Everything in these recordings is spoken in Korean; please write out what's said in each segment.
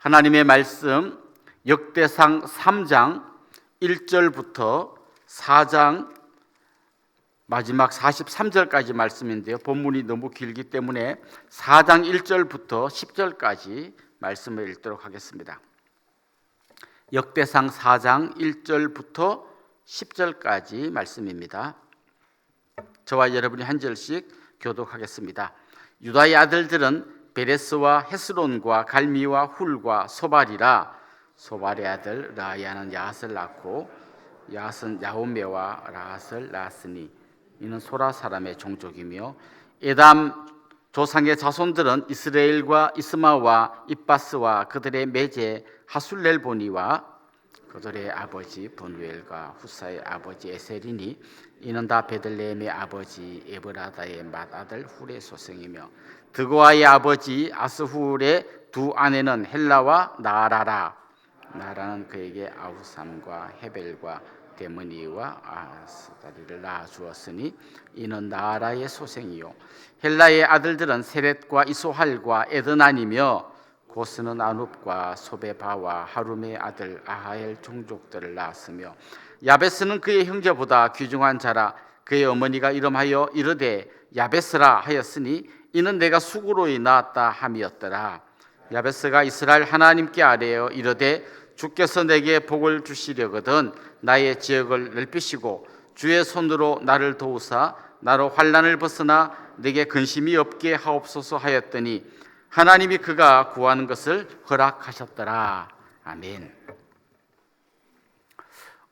하나님의 말씀 역대상 3장 1절부터 4장 마지막 43절까지 말씀인데요. 본문이 너무 길기 때문에 4장 1절부터 10절까지 말씀을 읽도록 하겠습니다. 역대상 4장 1절부터 10절까지 말씀입니다. 저와 여러분이 한 절씩 교독하겠습니다. 유다의 아들들은 베레스와 헤스론과 갈미와 훌과 소발이라. 소발의 아들 라야는 야핫을 낳고 야핫은 야홈메와 라핫을 낳았으니 이는 소라 사람의 종족이며, 에담 조상의 자손들은 이스라엘과 이스마와 입바스와 그들의 매제 하술렐보니와 그들의 아버지 분우엘과 후사의 아버지 에셀이니 이는 다 베들레헴의 아버지 에브라다의 맏아들 훌의 소생이며, 드고아의 아버지 아스훌의 두 아내는 헬라와 나아라라. 나아라는 그에게 아후삼과 헤벨과 데므니와 아스다리를 낳아주었으니 이는 나아라의 소생이요, 헬라의 아들들은 세렛과 이소할과 에드난이며, 고스는 아눕과 소베바와 하룸의 아들 아하엘 종족들을 낳았으며, 야베스는 그의 형제보다 귀중한 자라. 그의 어머니가 이름하여 이르되 야베스라 하였으니 이는 내가 수고로이 낳았다 함이었더라. 야베스가 이스라엘 하나님께 아뢰어 이르되 주께서 내게 복을 주시려거든 나의 지역을 넓히시고 주의 손으로 나를 도우사 나로 환난을 벗어나 내게 근심이 없게 하옵소서 하였더니 하나님이 그가 구하는 것을 허락하셨더라. 아멘.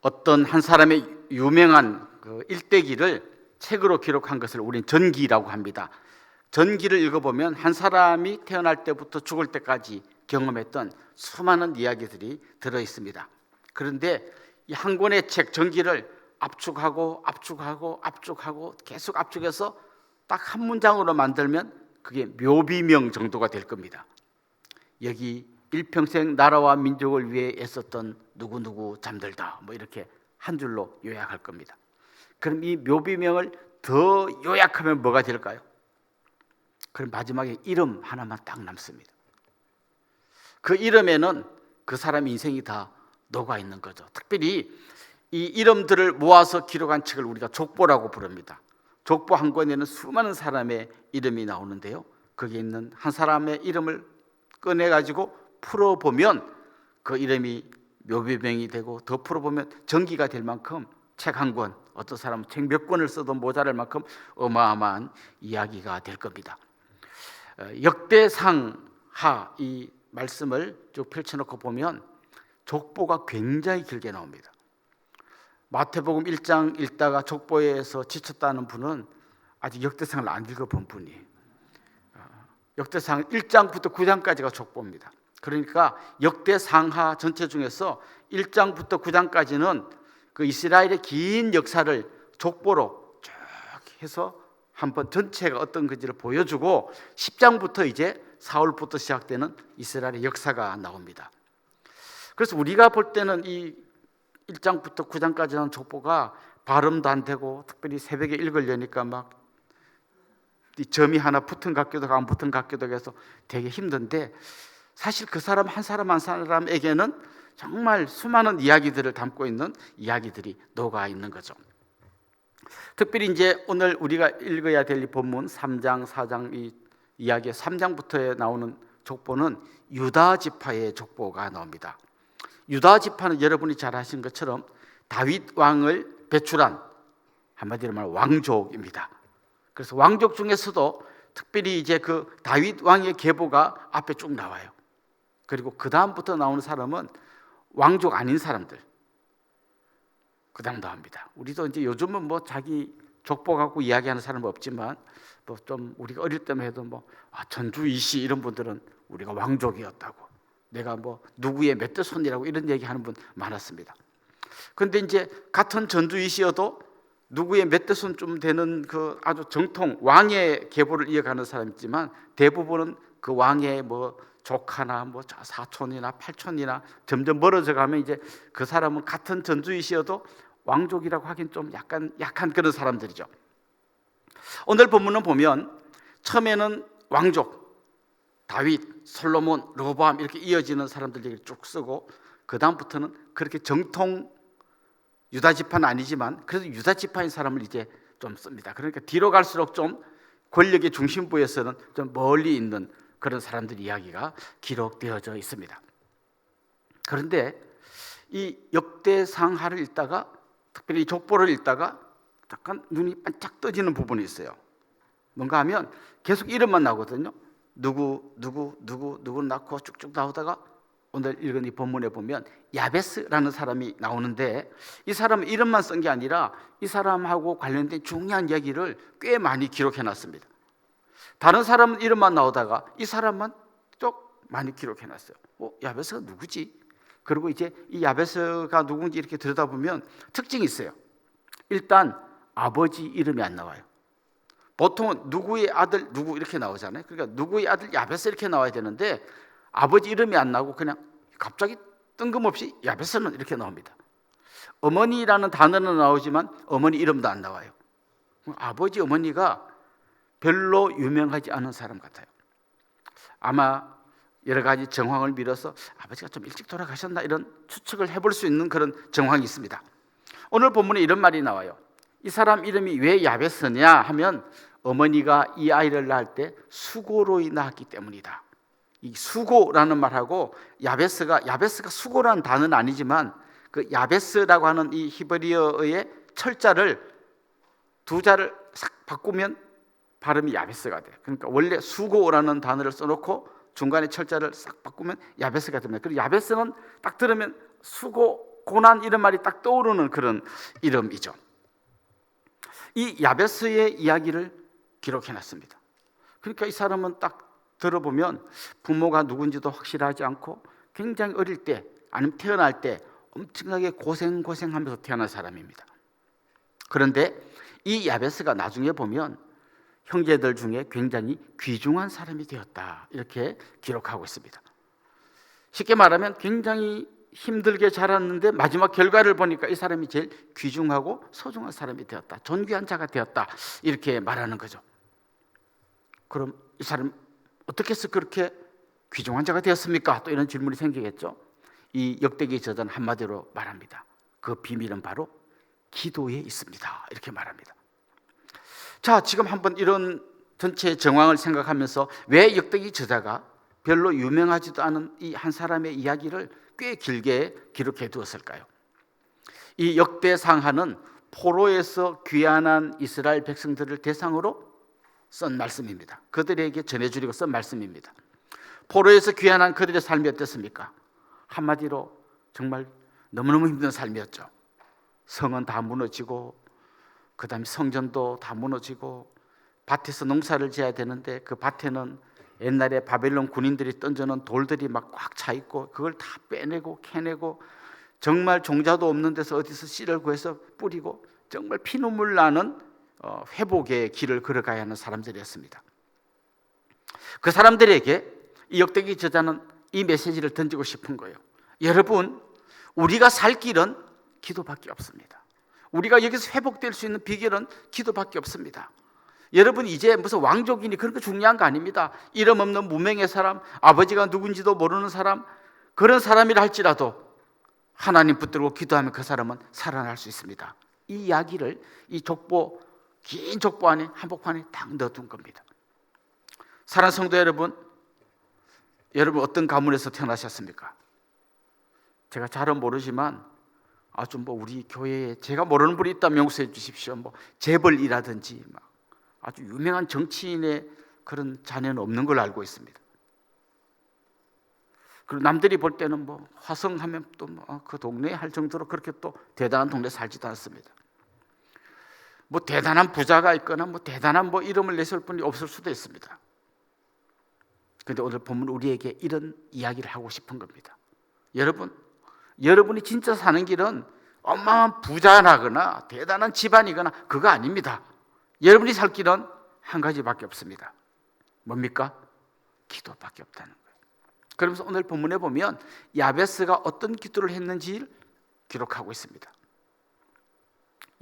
어떤 한 사람의 유명한 그 일대기를 책으로 기록한 것을 우리는 전기라고 합니다. 전기를 읽어보면 한 사람이 태어날 때부터 죽을 때까지 경험했던 수많은 이야기들이 들어 있습니다. 그런데 이 한 권의 책 전기를 압축하고 계속 압축해서 딱 한 문장으로 만들면 그게 묘비명 정도가 될 겁니다. 여기 일평생 나라와 민족을 위해 애썼던 누구누구 잠들다 뭐 이렇게 한 줄로 요약할 겁니다. 그럼 이 묘비명을 더 요약하면 뭐가 될까요? 그럼 마지막에 이름 하나만 딱 남습니다. 그 이름에는 그 사람 인생이 다 녹아 있는 거죠. 특별히 이 이름들을 모아서 기록한 책을 우리가 족보라고 부릅니다. 족보 한 권에는 수많은 사람의 이름이 나오는데요, 거기에 있는 한 사람의 이름을 꺼내가지고 풀어보면 그 이름이 묘비명이 되고, 더 풀어보면 전기가 될 만큼 책 한 권, 어떤 사람은 책 몇 권을 써도 모자랄 만큼 어마어마한 이야기가 될 겁니다. 역대상하 이 말씀을 쭉 펼쳐놓고 보면 족보가 굉장히 길게 나옵니다. 마태복음 1장 읽다가 족보에서 지쳤다는 분은 아직 역대상을 안 읽어본 분이에요. 역대상 1장부터 9장까지가 족보입니다. 그러니까 역대상하 전체 중에서 1장부터 9장까지는 그 이스라엘의 긴 역사를 족보로 쭉 해서 한번 전체가 어떤 건지를 보여주고, 10장부터 이제 사울부터 시작되는 이스라엘의 역사가 나옵니다. 그래서 우리가 볼 때는 이 1장부터 9장까지 하는 족보가 발음도 안 되고, 특별히 새벽에 읽으려니까 막 점이 하나 붙은 것 같기도 하고 안 붙은 것 같기도 해서 되게 힘든데, 사실 그 사람 한 사람 한 사람에게는 정말 수많은 이야기들을 담고 있는 이야기들이 녹아 있는 거죠. 특별히 이제 오늘 우리가 읽어야 될 이 본문 3장, 4장 이 이야기의 3장부터에 나오는 족보는 유다 지파의 족보가 나옵니다. 유다 지파는 여러분이 잘 아시는 것처럼 다윗 왕을 배출한, 한마디로 말하면 왕족입니다. 그래서 왕족 중에서도 특별히 이제 그 다윗 왕의 계보가 앞에 쭉 나와요. 그리고 그 다음부터 나오는 사람은 왕족 아닌 사람들, 그 다음 나옵니다. 우리도 이제 요즘은 뭐 자기 족보 갖고 이야기하는 사람은 없지만, 뭐 좀 우리가 어릴 때만 해도 뭐 전주 이씨 이런 분들은 우리가 왕족이었다고, 내가 뭐 누구의 몇 대 손이라고 이런 얘기하는 분 많았습니다. 그런데 이제 같은 전주 이씨여도 누구의 몇 대 손쯤 되는 그 아주 정통 왕의 계보를 이어가는 사람이 있지만, 대부분은 그 왕의 뭐 조카나 뭐 사촌이나 팔촌이나 점점 멀어져 가면 이제 그 사람은 같은 전주이시여도 왕족이라고 하긴 좀 약한 그런 사람들이죠. 오늘 본문은 보면 처음에는 왕족 다윗, 솔로몬, 르호보암 이렇게 이어지는 사람들 얘기를 쭉 쓰고 그 다음부터는 그렇게 정통 유다 지파는 아니지만 그래도 유다 지파인 사람을 이제 좀 씁니다. 그러니까 뒤로 갈수록 좀 권력의 중심부에서는 좀 멀리 있는 그런 사람들 이야기가 기록되어져 있습니다. 그런데 이 역대상하를 읽다가 특별히 족보를 읽다가 잠깐 눈이 반짝 떠지는 부분이 있어요. 뭔가 하면 계속 이름만 나오거든요. 누구 낳고 쭉쭉 나오다가 오늘 읽은 이 본문에 보면 야베스라는 사람이 나오는데 이 사람은 이름만 쓴 게 아니라 이 사람하고 관련된 중요한 얘기를 꽤 많이 기록해 놨습니다. 다른 사람은 이름만 나오다가 이 사람만 쭉 많이 기록해 놨어요. 야베스가 누구지? 그리고 이제 이 야베스가 누군지 이렇게 들여다보면 특징이 있어요. 일단 아버지 이름이 안 나와요. 보통은 누구의 아들 누구 이렇게 나오잖아요. 그러니까 누구의 아들 야베스 이렇게 나와야 되는데 아버지 이름이 안 나오고 그냥 갑자기 뜬금없이 야베스는 이렇게 나옵니다. 어머니라는 단어는 나오지만 어머니 이름도 안 나와요. 아버지 어머니가 별로 유명하지 않은 사람 같아요. 아마 여러 가지 정황을 밀어서 아버지가 좀 일찍 돌아가셨나 이런 추측을 해볼 수 있는 그런 정황이 있습니다. 오늘 본문에 이런 말이 나와요. 이 사람 이름이 왜 야베스냐 하면 어머니가 이 아이를 낳을 때 수고로 낳았기 때문이다. 이 수고라는 말하고 야베스가 수고라는 단어는 아니지만 그 야베스라고 하는 이 히브리어의 철자를 두 자를 싹 바꾸면 발음이 야베스가 돼요. 그러니까 원래 수고라는 단어를 써놓고 중간에 철자를 싹 바꾸면 야베스가 됩니다. 그리고 야베스는 딱 들으면 수고, 고난 이런 말이 딱 떠오르는 그런 이름이죠. 이 야베스의 이야기를 기록해놨습니다. 그러니까 이 사람은 딱 들어보면 부모가 누군지도 확실하지 않고 굉장히 어릴 때 아니면 태어날 때 엄청나게 고생하면서 태어난 사람입니다. 그런데 이 야베스가 나중에 보면 형제들 중에 굉장히 귀중한 사람이 되었다 이렇게 기록하고 있습니다. 쉽게 말하면 굉장히 힘들게 자랐는데 마지막 결과를 보니까 이 사람이 제일 귀중하고 소중한 사람이 되었다, 존귀한 자가 되었다 이렇게 말하는 거죠. 그럼 이 사람 어떻게 해서 그렇게 귀중한 자가 되었습니까? 또 이런 질문이 생기겠죠. 이 역대기 저자는 한마디로 말합니다. 그 비밀은 바로 기도에 있습니다 이렇게 말합니다. 자, 지금 한번 이런 전체 정황을 생각하면서 왜 역대기 저자가 별로 유명하지도 않은 이 한 사람의 이야기를 꽤 길게 기록해 두었을까요? 이 역대상하는 포로에서 귀환한 이스라엘 백성들을 대상으로 쓴 말씀입니다. 그들에게 전해주려고 쓴 말씀입니다. 포로에서 귀환한 그들의 삶이 어땠습니까? 한마디로 정말 너무너무 힘든 삶이었죠. 성은 다 무너지고 그 다음에 성전도 다 무너지고 밭에서 농사를 지어야 되는데 그 밭에는 옛날에 바벨론 군인들이 던져놓은 돌들이 막 꽉 차 있고 그걸 다 빼내고 캐내고 정말 종자도 없는 데서 어디서 씨를 구해서 뿌리고 정말 피눈물 나는 회복의 길을 걸어가야 하는 사람들이었습니다. 그 사람들에게 이 역대기 저자는 이 메시지를 던지고 싶은 거예요. 여러분, 우리가 살 길은 기도밖에 없습니다. 우리가 여기서 회복될 수 있는 비결은 기도밖에 없습니다. 여러분, 이제 무슨 왕족이니 그런 거 중요한 거 아닙니다. 이름 없는 무명의 사람, 아버지가 누군지도 모르는 사람, 그런 사람이라 할지라도 하나님 붙들고 기도하면 그 사람은 살아날 수 있습니다. 이 이야기를 이 족보, 긴 족보 안에 한복판에 딱 넣어둔 겁니다. 사랑하는 성도 여러분, 여러분 어떤 가문에서 태어나셨습니까? 제가 잘은 모르지만 아주 우리 교회에 제가 모르는 분이 있다면 용서해 주십시오. 재벌이라든지 아주 유명한 정치인의 그런 자녀는 없는 걸로 알고 있습니다. 그리고 남들이 볼 때는 화성하면 또 그 동네에 할 정도로 그렇게 또 대단한 동네 살지도 않습니다. 대단한 부자가 있거나 대단한 이름을 내세울 분이 없을 수도 있습니다. 그런데 오늘 본문 우리에게 이런 이야기를 하고 싶은 겁니다. 여러분이 진짜 사는 길은 어마어마한 부자나거나 대단한 집안이거나 그거 아닙니다. 여러분이 살 길은 한 가지밖에 없습니다. 뭡니까? 기도밖에 없다는 거예요. 그러면서 오늘 본문에 보면 야베스가 어떤 기도를 했는지 기록하고 있습니다.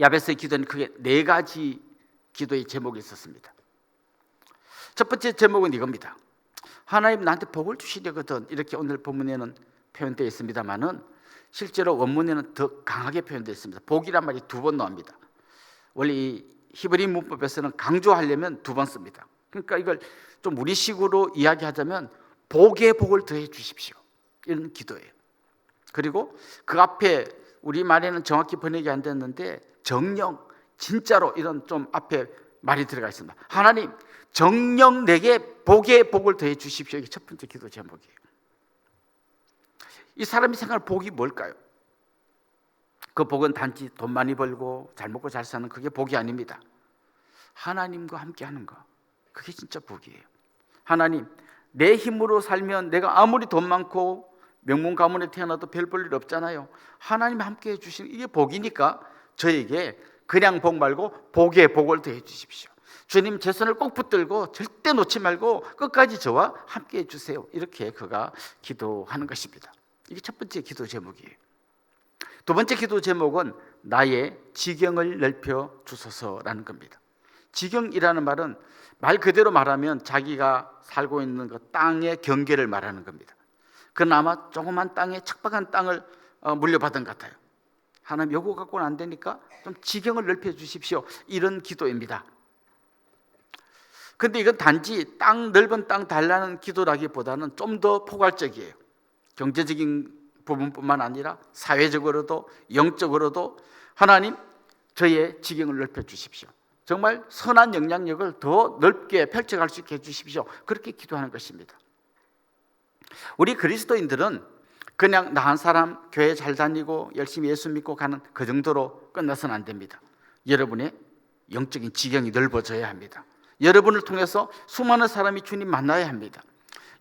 야베스의 기도는 크게 4가지 기도의 제목이 있었습니다. 첫 번째 제목은 이겁니다. 하나님 나한테 복을 주시려거든, 이렇게 오늘 본문에는 표현되어 있습니다만은 실제로 원문에는 더 강하게 표현되어 있습니다. 복이란 말이 2번 나옵니다. 원래 이 히브리 문법에서는 강조하려면 2번 씁니다. 그러니까 이걸 좀 우리식으로 이야기하자면 복의 복을 더해 주십시오, 이런 기도예요. 그리고 그 앞에 우리말에는 정확히 번역이 안 됐는데 정령, 진짜로, 이런 좀 앞에 말이 들어가 있습니다. 하나님, 정령 내게 복의 복을 더해 주십시오. 이게 첫 번째 기도 제목이에요. 이 사람이 생각할 복이 뭘까요? 그 복은 단지 돈 많이 벌고 잘 먹고 잘 사는 그게 복이 아닙니다. 하나님과 함께 하는 거, 그게 진짜 복이에요. 하나님, 내 힘으로 살면 내가 아무리 돈 많고 명문 가문에 태어나도 별 볼 일 없잖아요. 하나님 함께 해주시는 이게 복이니까 저에게 그냥 복 말고 복의 복을 더해 주십시오. 주님, 제 손을 꼭 붙들고 절대 놓지 말고 끝까지 저와 함께 해주세요. 이렇게 그가 기도하는 것입니다. 이게 첫 번째 기도 제목이에요. 두 번째 기도 제목은 나의 지경을 넓혀 주소서라는 겁니다. 지경이라는 말은 말 그대로 말하면 자기가 살고 있는 그 땅의 경계를 말하는 겁니다. 그나마 조그만 땅에 척박한 땅을 물려받은 것 같아요. 하나님, 요거 갖고는 안 되니까 좀 지경을 넓혀 주십시오, 이런 기도입니다. 근데 이건 단지 넓은 땅 달라는 기도라기보다는 좀 더 포괄적이에요. 경제적인 부분뿐만 아니라 사회적으로도 영적으로도 하나님, 저의 지경을 넓혀 주십시오. 정말 선한 영향력을 더 넓게 펼쳐갈 수 있게 해주십시오. 그렇게 기도하는 것입니다. 우리 그리스도인들은 그냥 나 한 사람 교회 잘 다니고 열심히 예수 믿고 가는 그 정도로 끝나서는 안 됩니다. 여러분의 영적인 지경이 넓어져야 합니다. 여러분을 통해서 수많은 사람이 주님 만나야 합니다.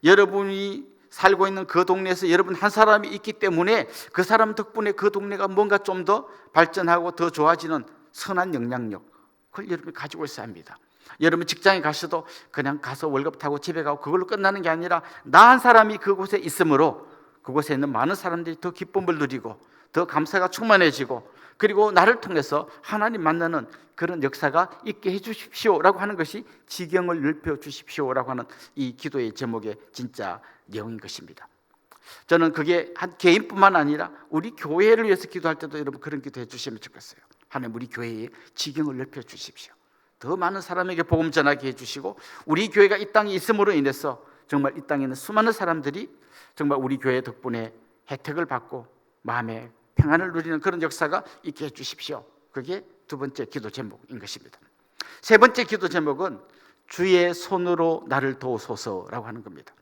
여러분이 살고 있는 그 동네에서 여러분 한 사람이 있기 때문에 그 사람 덕분에 그 동네가 뭔가 좀 더 발전하고 더 좋아지는 선한 영향력, 그걸 여러분이 가지고 있어야 합니다. 여러분 직장에 가셔도 그냥 가서 월급 타고 집에 가고 그걸로 끝나는 게 아니라 나 한 사람이 그곳에 있으므로 그곳에 있는 많은 사람들이 더 기쁨을 누리고 더 감사가 충만해지고 그리고 나를 통해서 하나님 만나는 그런 역사가 있게 해주십시오라고 하는 것이 지경을 넓혀 주십시오라고 하는 이 기도의 제목의 진짜 내용인 것입니다. 저는 그게 한 개인뿐만 아니라 우리 교회를 위해서 기도할 때도 여러분 그런 기도해 주시면 좋겠어요. 하나님, 우리 교회의 지경을 넓혀 주십시오. 더 많은 사람에게 복음 전하게 해주시고 우리 교회가 이 땅에 있음으로 인해서 정말 이 땅에 있는 수많은 사람들이 정말 우리 교회 덕분에 혜택을 받고 마음의 평안을 누리는 그런 역사가 있게 해주십시오. 그게 두 번째 기도 제목인 것입니다. 세 번째 기도 제목은 주의 손으로 나를 도우소서라고 하는 겁니다.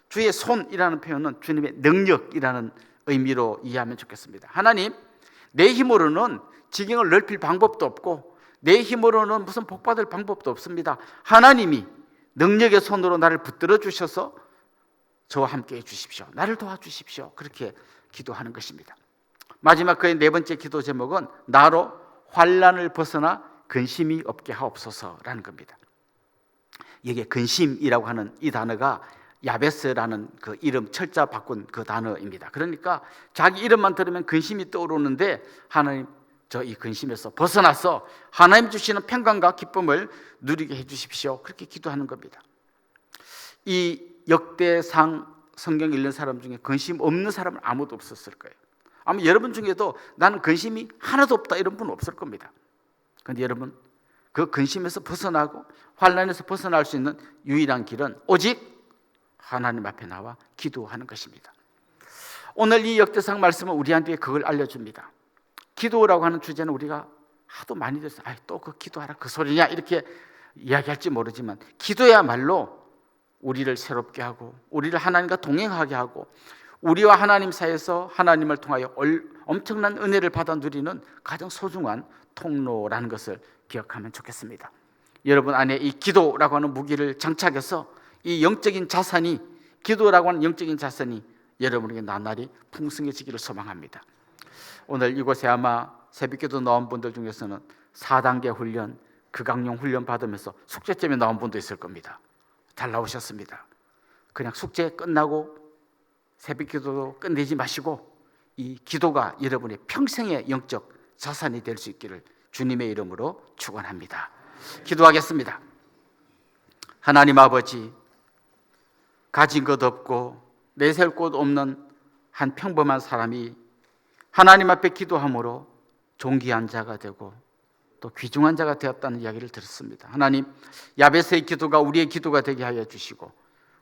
주의 손이라는 표현은 주님의 능력이라는 의미로 이해하면 좋겠습니다. 하나님, 내 힘으로는 지경을 넓힐 방법도 없고 내 힘으로는 무슨 복받을 방법도 없습니다. 하나님이 능력의 손으로 나를 붙들어 주셔서 저와 함께 해주십시오. 나를 도와주십시오. 그렇게 기도하는 것입니다. 마지막 그의 네 번째 기도 제목은 나로 환난을 벗어나 근심이 없게 하옵소서라는 겁니다. 이게 근심이라고 하는 이 단어가 야베스라는 그 이름 철자 바꾼 그 단어입니다. 그러니까 자기 이름만 들으면 근심이 떠오르는데 하나님, 저 이 근심에서 벗어나서 하나님 주시는 평강과 기쁨을 누리게 해주십시오. 그렇게 기도하는 겁니다. 이 역대상 성경 읽는 사람 중에 근심 없는 사람은 아무도 없었을 거예요. 아마 여러분 중에도 나는 근심이 하나도 없다 이런 분은 없을 겁니다. 그런데 여러분, 그 근심에서 벗어나고 환난에서 벗어날 수 있는 유일한 길은 오직 하나님 앞에 나와 기도하는 것입니다. 오늘 이 역대상 말씀은 우리한테 그걸 알려줍니다. 기도라고 하는 주제는 우리가 하도 많이 들어서 또 그 기도하라 그 소리냐 이렇게 이야기할지 모르지만 기도야말로 우리를 새롭게 하고 우리를 하나님과 동행하게 하고 우리와 하나님 사이에서 하나님을 통하여 엄청난 은혜를 받아 누리는 가장 소중한 통로라는 것을 기억하면 좋겠습니다. 여러분 안에 이 기도라고 하는 무기를 장착해서 이 영적인 자산이, 기도라고 하는 영적인 자산이 여러분에게 나날이 풍성해지기를 소망합니다. 오늘 이곳에 아마 새벽기도 나온 분들 중에서는 4단계 훈련, 극강령 훈련 받으면서 숙제점에 나온 분도 있을 겁니다. 잘 나오셨습니다. 그냥 숙제 끝나고 새벽기도도 끝내지 마시고 이 기도가 여러분의 평생의 영적 자산이 될 수 있기를 주님의 이름으로 축원합니다. 기도하겠습니다. 하나님 아버지, 가진 것 없고 내세울 곳 없는 한 평범한 사람이 하나님 앞에 기도함으로 존귀한 자가 되고 또 귀중한 자가 되었다는 이야기를 들었습니다. 하나님, 야베스의 기도가 우리의 기도가 되게 하여 주시고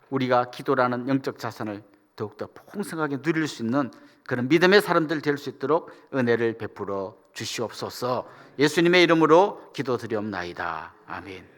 우리가 기도라는 영적 자산을 더욱더 풍성하게 누릴 수 있는 그런 믿음의 사람들 될 수 있도록 은혜를 베풀어 주시옵소서. 예수님의 이름으로 기도드리옵나이다. 아멘.